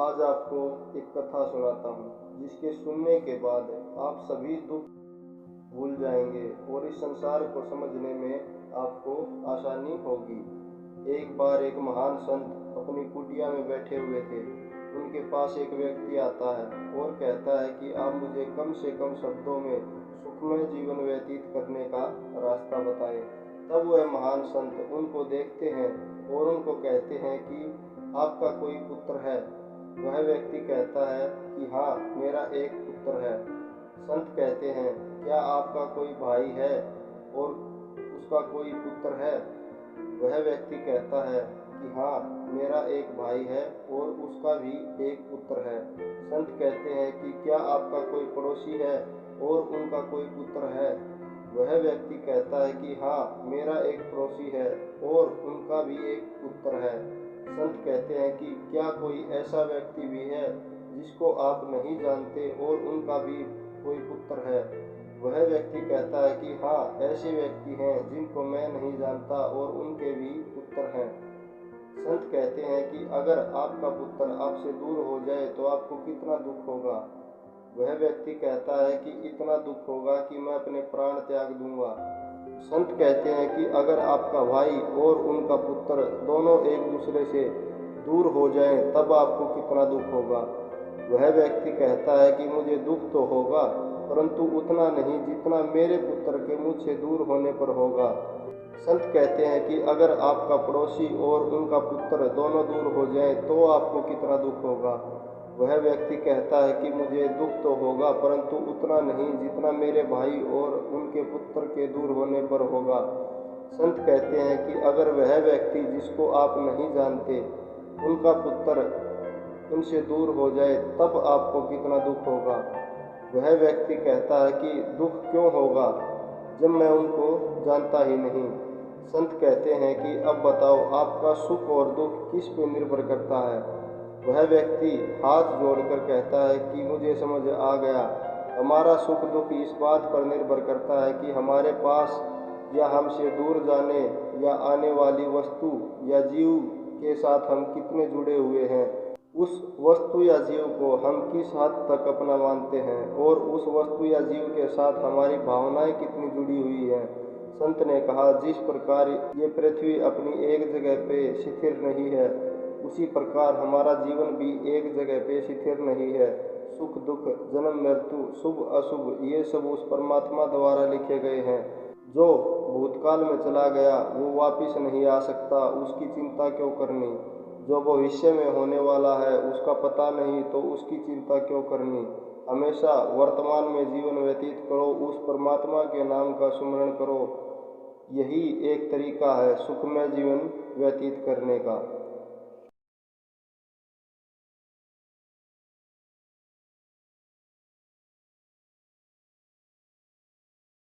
आज आपको एक कथा सुनाता हूँ जिसके सुनने के बाद आप सभी दुख भूल जाएंगे और इस संसार को समझने में आपको आसानी होगी। एक बार एक महान संत अपनी कुटिया में बैठे हुए थे। उनके पास एक व्यक्ति आता है और कहता है कि आप मुझे कम से कम शब्दों में सुखमय जीवन व्यतीत करने का रास्ता बताएं। तब वह महान संत उनको देखते हैं और उनको कहते हैं कि आपका कोई पुत्र है? वह व्यक्ति कहता है कि हाँ, मेरा एक पुत्र है। संत कहते हैं, क्या आपका कोई भाई है और उसका कोई पुत्र है? वह व्यक्ति कहता है कि हाँ, मेरा एक भाई है और उसका भी एक पुत्र है। संत कहते हैं कि क्या आपका कोई पड़ोसी है और उनका कोई पुत्र है? वह व्यक्ति कहता है कि हाँ, मेरा एक पड़ोसी है और उनका भी एक पुत्र है। संत कहते हैं कि क्या कोई ऐसा व्यक्ति भी है जिसको आप नहीं जानते और उनका भी कोई पुत्र है? वह व्यक्ति कहता है कि हाँ, ऐसे व्यक्ति हैं जिनको मैं नहीं जानता और उनके भी पुत्र हैं। संत कहते हैं कि अगर आपका पुत्र आपसे दूर हो जाए तो आपको कितना दुख होगा? वह व्यक्ति कहता है कि इतना दुख होगा कि मैं अपने प्राण त्याग दूंगा। संत कहते हैं कि अगर आपका भाई और उनका पुत्र दोनों एक दूसरे से दूर हो जाएं तब आपको कितना दुख होगा? वह व्यक्ति कहता है कि मुझे दुख तो होगा परंतु उतना नहीं जितना मेरे पुत्र के मुझसे दूर होने पर होगा। संत कहते हैं कि अगर आपका पड़ोसी और उनका पुत्र दोनों दूर हो जाएं तो आपको कितना दुख होगा? वह व्यक्ति कहता है कि मुझे दुख तो होगा परंतु उतना नहीं जितना मेरे भाई और उनके पुत्र के दूर होने पर होगा। संत कहते हैं कि अगर वह व्यक्ति जिसको आप नहीं जानते उनका पुत्र उनसे दूर हो जाए तब आपको कितना दुख होगा? वह व्यक्ति कहता है कि दुख क्यों होगा जब मैं उनको जानता ही नहीं। संत कहते हैं कि अब बताओ, आपका सुख और दुख किस पे निर्भर करता है? वह व्यक्ति हाथ जोड़कर कहता है कि मुझे समझ आ गया। हमारा सुख दुख इस बात पर निर्भर करता है कि हमारे पास या हमसे दूर जाने या आने वाली वस्तु या जीव के साथ हम कितने जुड़े हुए हैं। उस वस्तु या जीव को हम किस हद तक अपना मानते हैं और उस वस्तु या जीव के साथ हमारी भावनाएं कितनी जुड़ी हुई हैं। संत ने कहा, जिस प्रकार ये पृथ्वी अपनी एक जगह पे स्थिर नहीं है उसी प्रकार हमारा जीवन भी एक जगह पे स्थिर नहीं है। सुख दुख, जन्म मृत्यु, शुभ अशुभ, ये सब उस परमात्मा द्वारा लिखे गए हैं। जो भूतकाल में चला गया वो वापिस नहीं आ सकता, उसकी चिंता क्यों करनी? जो भविष्य में होने वाला है उसका पता नहीं तो उसकी चिंता क्यों करनी? हमेशा वर्तमान में जीवन व्यतीत करो, उस परमात्मा के नाम का सुमरण करो। यही एक तरीका है सुखमय जीवन व्यतीत करने का।